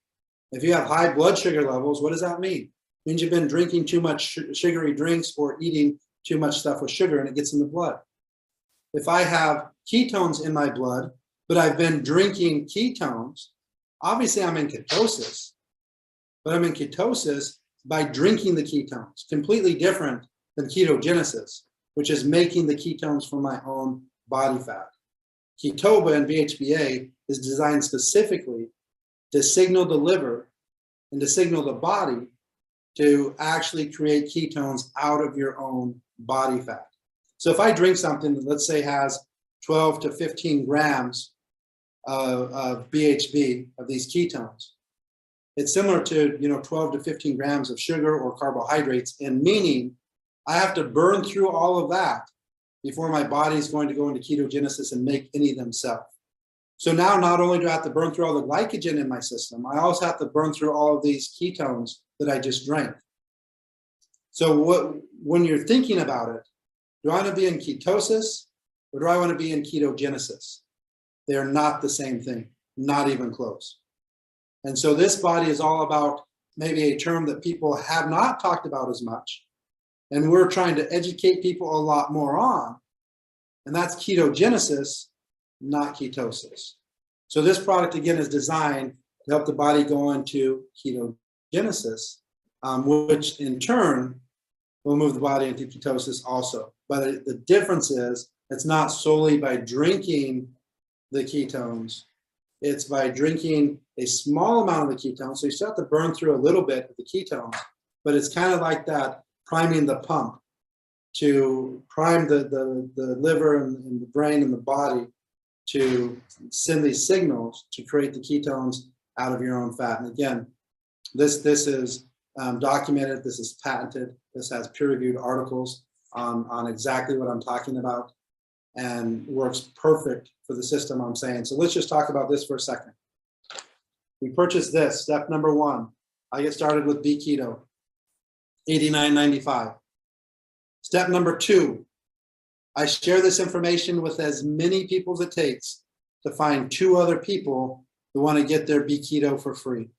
If you have high blood sugar levels, what does that mean? It means you've been drinking too much sugary drinks or eating too much stuff with sugar and it gets in the blood. If I have ketones in my blood, but I've been drinking ketones, obviously I'm in ketosis, but I'm in ketosis by drinking the ketones, completely different than ketogenesis, which is making the ketones from my own body fat. Ketoba and BHBA is designed specifically to signal the liver and to signal the body to actually create ketones out of your own body fat. So if I drink something that, let's say, has 12 to 15 grams of BHB, of these ketones, it's similar to 12 to 15 grams of sugar or carbohydrates, and meaning I have to burn through all of that before my body is going to go into ketogenesis and make any of themselves. So now not only do I have to burn through all the glycogen in my system, I also have to burn through all of these ketones that I just drank. So when you're thinking about it, do I want to be in ketosis or do I want to be in ketogenesis? They are not the same thing, not even close. And so this body is all about maybe a term that people have not talked about as much, and we're trying to educate people a lot more on, and that's ketogenesis, not ketosis. So this product, again, is designed to help the body go into ketogenesis, which in turn will move the body into ketosis also. But the difference is it's not solely by drinking the ketones, it's by drinking a small amount of the ketones. So you still have to burn through a little bit of the ketones, but it's kind of like that priming the pump to prime the liver and the brain and the body to send these signals to create the ketones out of your own fat. And again, this is documented, this is patented, this has peer-reviewed articles on exactly what I'm talking about, and works perfect for the system I'm saying. So let's just talk about this for a second. We purchased this, step number 1. I get started with B Keto, $89.95. Step number 2, I share this information with as many people as it takes to find 2 other people who want to get their B Keto for free.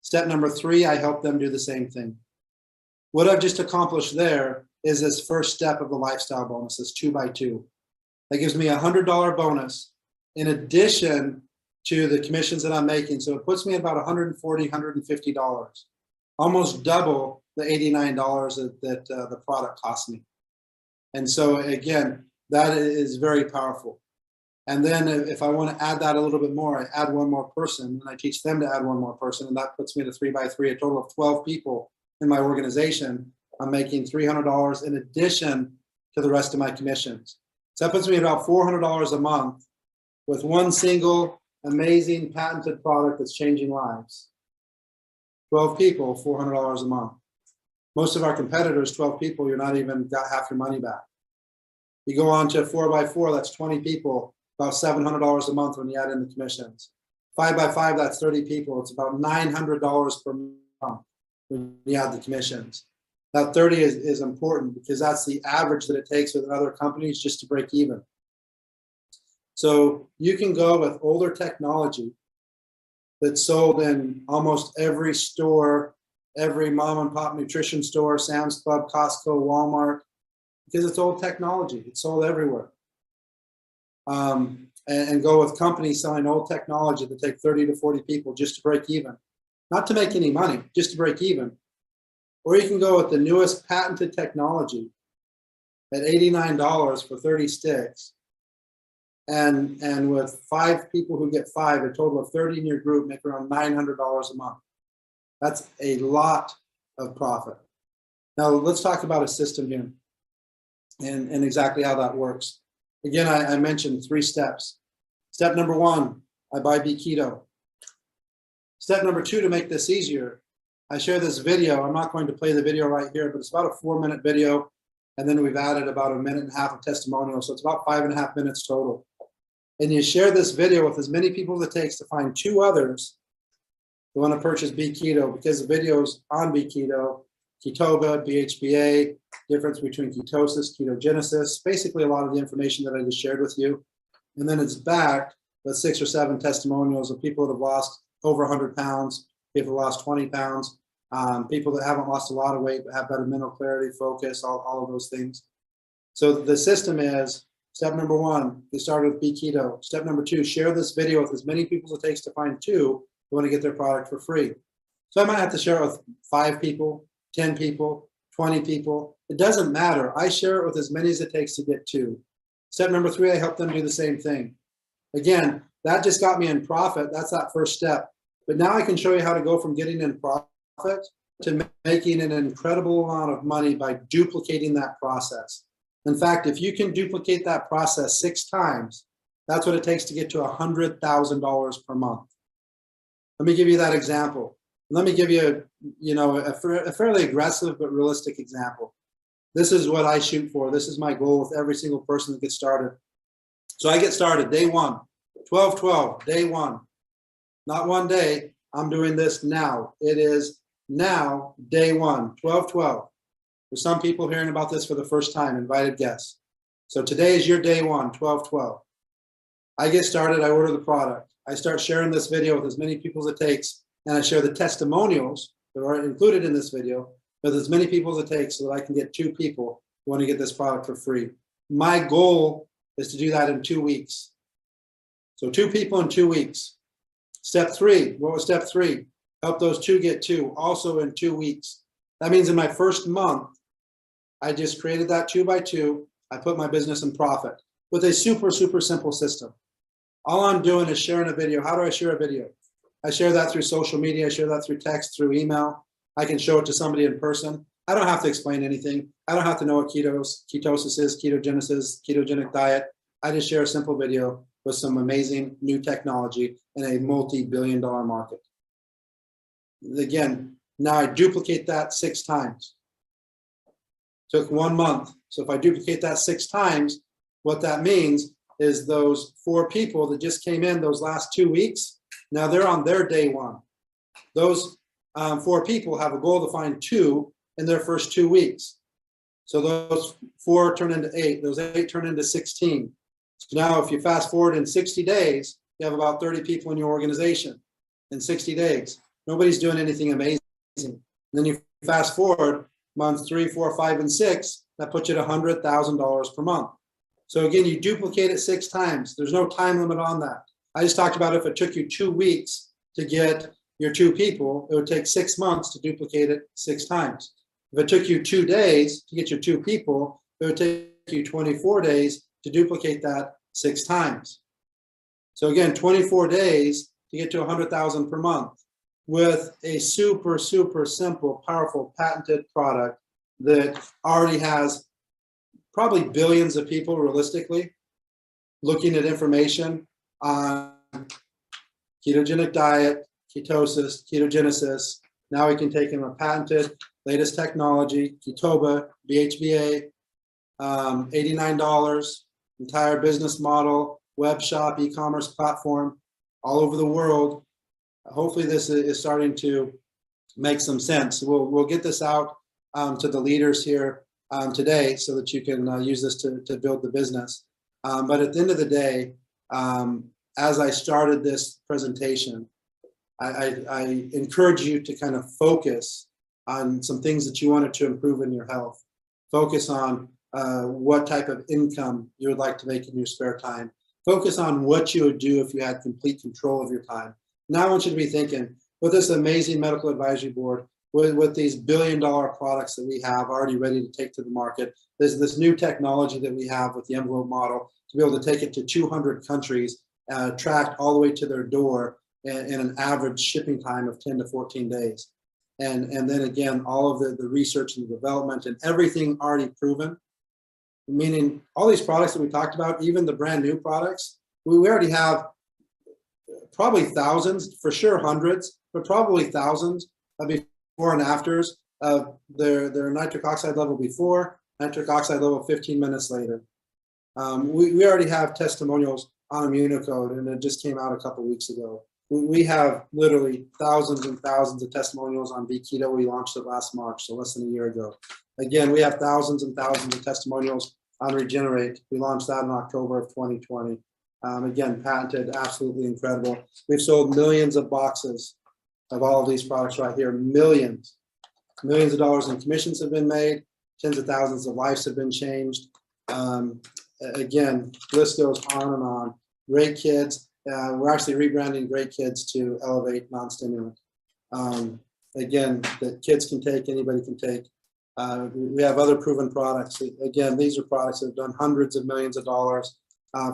Step number 3, I help them do the same thing. What I've just accomplished there is this first step of the lifestyle bonus, this 2x2. That gives me a $100 bonus in addition to the commissions that I'm making. So it puts me at about $140, $150, almost double the $89 that the product cost me. And so again, that is very powerful. And then if I want to add that a little bit more, I add one more person and I teach them to add one more person. And that puts me to 3x3, a total of 12 people in my organization. I'm making $300 in addition to the rest of my commissions. So that puts me about $400 a month with one single amazing patented product that's changing lives. 12 people, $400 a month. Most of our competitors, 12 people, you're not even got half your money back. You go on to 4x4, that's 20 people, about $700 a month when you add in the commissions. 5x5, that's 30 people. It's about $900 per month when you add the commissions. Now 30 is important because that's the average that it takes with other companies just to break even. So you can go with older technology that's sold in almost every store, every mom and pop nutrition store, Sam's Club, Costco, Walmart, because it's old technology. It's sold everywhere. And go with companies selling old technology that take 30 to 40 people just to break even. Not to make any money, just to break even. Or you can go with the newest patented technology at $89 for 30 sticks. And with 5 people who get 5, a total of 30 in your group, make around $900 a month. That's a lot of profit. Now let's talk about a system here. and exactly how that works. Again, I mentioned 3 steps. Step number 1, I buy Be Keto. Step number 2, to make this easier, I share this video. I'm not going to play the video right here, but it's about a 4-minute video. And then we've added about a minute and a half of testimonial. So it's about 5.5 minutes total. And you share this video with as many people as it takes to find 2 others who want to purchase Be Keto, because the videos on Be Keto, Ketoba, BHBA, difference between ketosis, ketogenesis, basically a lot of the information that I just shared with you. And then it's backed with 6 or 7 testimonials of people that have lost over 100 pounds, people who lost 20 pounds, people that haven't lost a lot of weight but have better mental clarity, focus, all of those things. So the system is, step number 1, get started with Be Keto. Step number 2, share this video with as many people as it takes to find 2 who want to get their product for free. So I might have to share it with 5 people, 10 people, 20 people. It doesn't matter. I share it with as many as it takes to get 2. Step number 3, I help them do the same thing. Again, that just got me in profit. That's that first step. But now I can show you how to go from getting in profit to making an incredible amount of money by duplicating that process. In fact, if you can duplicate that process 6 times, that's what it takes to get to $100,000 per month. Let me give you that example. Let me give you, a fairly aggressive but realistic example. This is what I shoot for. This is my goal with every single person that gets started. So I get started day 1, 12/12, day 1. Not one day. I'm doing this now. It is now, day 1, 12/12. There's some people hearing about this for the first time, invited guests. So today is your day 1, 12/12. I get started, I order the product. I start sharing this video with as many people as it takes, and I share the testimonials that are included in this video with as many people as it takes so that I can get 2 people who want to get this product for free. My goal is to do that in 2 weeks. So 2 people in 2 weeks. Step 3, what was step 3? Help those 2 get 2, also in 2 weeks. That means in my first month, I just created that 2 by 2. I put my business in profit with a super, super simple system. All I'm doing is sharing a video. How do I share a video? I share that through social media. I share that through text, through email. I can show it to somebody in person. I don't have to explain anything. I don't have to know what ketosis is, ketogenesis, ketogenic diet. I just share a simple video with some amazing new technology in a multi-billion-dollar market. Again, now I duplicate that 6 times. Took 1 month. So if I duplicate that 6 times, what that means is those 4 people that just came in those last 2 weeks, now they're on their day 1. Those 4 people have a goal to find 2 in their first 2 weeks. So those 4 turn into 8, those 8 turn into 16. So now if you fast forward in 60 days, you have about 30 people in your organization in 60 days. Nobody's doing anything amazing. And then you fast forward months 3, 4, 5, and 6, that puts you at $100,000 per month. So again, you duplicate it 6 times. There's no time limit on that. I just talked about if it took you 2 weeks to get your 2 people, it would take 6 months to duplicate it 6 times. If it took you 2 days to get your 2 people, it would take you 24 days to duplicate that 6 times. So again, 24 days to get to 100,000 per month with a super, super simple, powerful, patented product that already has probably billions of people realistically looking at information on ketogenic diet, ketosis, ketogenesis. Now we can take in a patented latest technology, Ketoba, BHBA, $89, entire business model, web shop, e-commerce platform, all over the world. Hopefully this is starting to make some sense. We'll get this out to the leaders here today so that you can use this to build the business. But at the end of the day, as I started this presentation, I encourage you to kind of focus on some things that you wanted to improve in your health. Focus on what type of income you would like to make in your spare time. Focus on what you would do if you had complete control of your time. Now I want you to be thinking, with this amazing medical advisory board, with these billion-dollar products that we have already ready to take to the market, there's this new technology that we have with the envelope model to be able to take it to 200 countries, tracked all the way to their door in an average shipping time of 10 to 14 days. And then again, all of the research and the development and everything already proven. meaning all these products that we talked about, even the brand new products, we already have probably thousands, for sure hundreds, but probably thousands of before and afters of their nitric oxide level before, nitric oxide level 15 minutes later. We already have testimonials on Immunocode, and it just came out a couple weeks ago. We have literally thousands and thousands of testimonials on V-Keto. We launched it last March, so less than a year ago. Again, we have thousands and thousands of testimonials on Regenerate. We launched that in October of 2020. Again, patented, absolutely incredible. We've sold millions of boxes of all of these products right here, millions of dollars in commissions have been made, tens of thousands of lives have been changed. Again, list goes on and on. Great Kids. We're actually rebranding Great Kids to Elevate Non-Stimulant. Again, that kids can take, anybody can take. We have other proven products. Again, these are products that have done hundreds of millions of dollars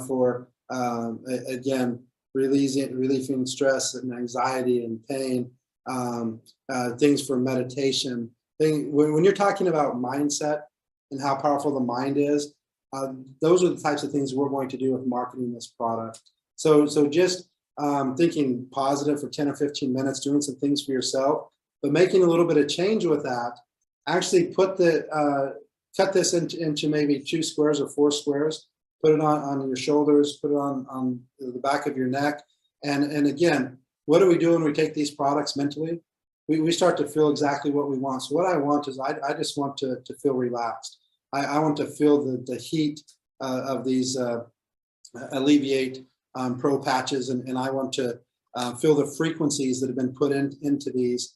for, again, relieving stress and anxiety and pain, things for meditation. When you're talking about mindset and how powerful the mind is, those are the types of things we're going to do with marketing this product. So just thinking positive for 10 or 15 minutes, doing some things for yourself, but making a little bit of change with that. Actually cut this into maybe 2 squares or 4 squares, put it on your shoulders, put it on the back of your neck. And again, what do we do when we take these products mentally? We start to feel exactly what we want. So what I want is I just want to feel relaxed. I want to feel the heat of these Alleviate Pro patches, and I want to feel the frequencies that have been put into these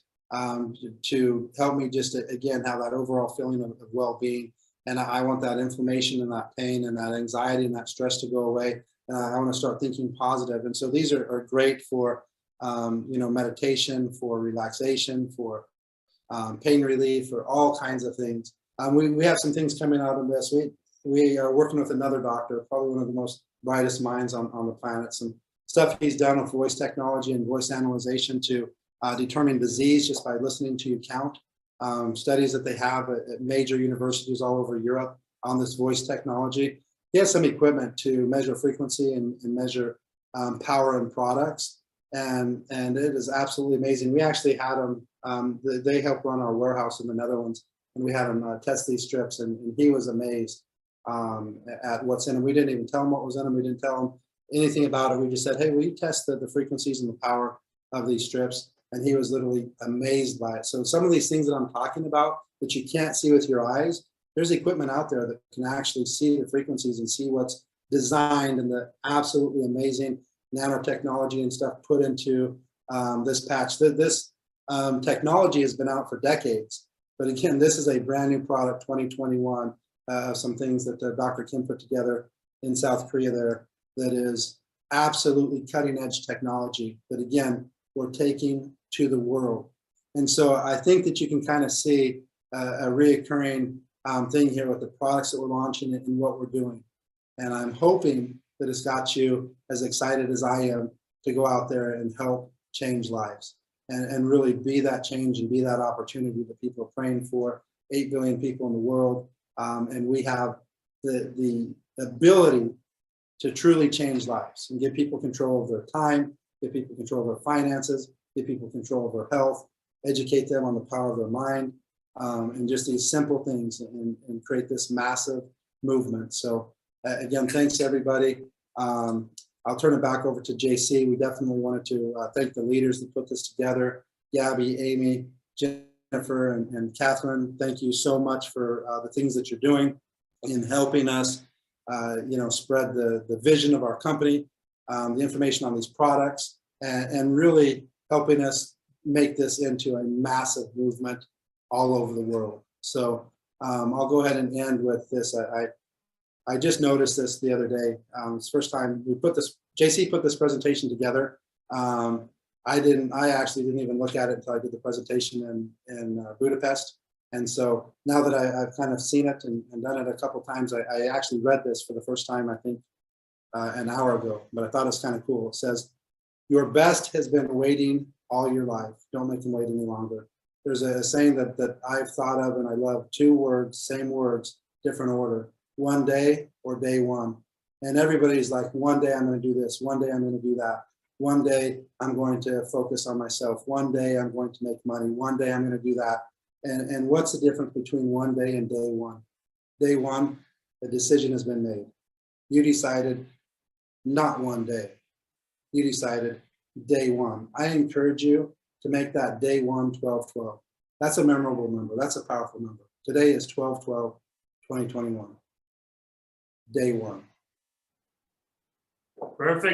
to help me just, again, have that overall feeling of well-being. And I want that inflammation and that pain and that anxiety and that stress to go away. I want to start thinking positive. And so these are great for, meditation, for relaxation, for pain relief, for all kinds of things. We have some things coming out of this. We are working with another doctor, probably one of the most brightest minds on the planet. Some stuff he's done with voice technology and voice analyzation to determine disease just by listening to you count. Studies that they have at major universities all over Europe on this voice technology. He has some equipment to measure frequency and measure power in products. And it is absolutely amazing. We actually had them, they helped run our warehouse in the Netherlands, and we had him test these strips, and he was amazed at what's in them. We didn't even tell him what was in them. We didn't tell him anything about it. We just said, hey, will you test the frequencies and the power of these strips? And he was literally amazed by it. So some of these things that I'm talking about that you can't see with your eyes, there's equipment out there that can actually see the frequencies and see what's designed and the absolutely amazing nanotechnology and stuff put into this patch. This technology has been out for decades. But again, this is a brand new product, 2021, some things that Dr. Kim put together in South Korea there that is absolutely cutting edge technology that, again, we're taking to the world. And so I think that you can kind of see a reoccurring thing here with the products that we're launching and what we're doing. And I'm hoping that it's got you as excited as I am to go out there and help change lives and really be that change and be that opportunity that people are praying for. 8 billion people in the world. And we have the ability to truly change lives and give people control of their time, give people control of their finances, give people control of their health, educate them on the power of their mind, and just these simple things and create this massive movement. So again, thanks everybody. I'll turn it back over to JC. We definitely wanted to thank the leaders that put this together. Gabby, Amy, Jennifer, and Catherine, thank you so much for the things that you're doing in helping us spread the vision of our company, the information on these products, and really helping us make this into a massive movement all over the world. So I'll go ahead and end with this. I just noticed this the other day. It's the first time we put this, JC put this presentation together. I actually didn't even look at it until I did the presentation in Budapest. And so now that I've kind of seen it and done it a couple of times, I actually read this for the first time, I think, an hour ago, but I thought it was kind of cool. It says, your best has been waiting all your life. Don't make them wait any longer. There's a saying that I've thought of and I love, 2 words, same words, different order. one day or day one. And everybody's like, one day I'm going to do this. One day I'm going to do that. One day I'm going to focus on myself. One day I'm going to make money. One day I'm going to do that. And what's the difference between one day and day one? Day one, the decision has been made. You decided not one day. You decided day one. I encourage you to make that day one 12-12. That's a memorable number. That's a powerful number. Today is 12-12-2021. Day one. Perfect.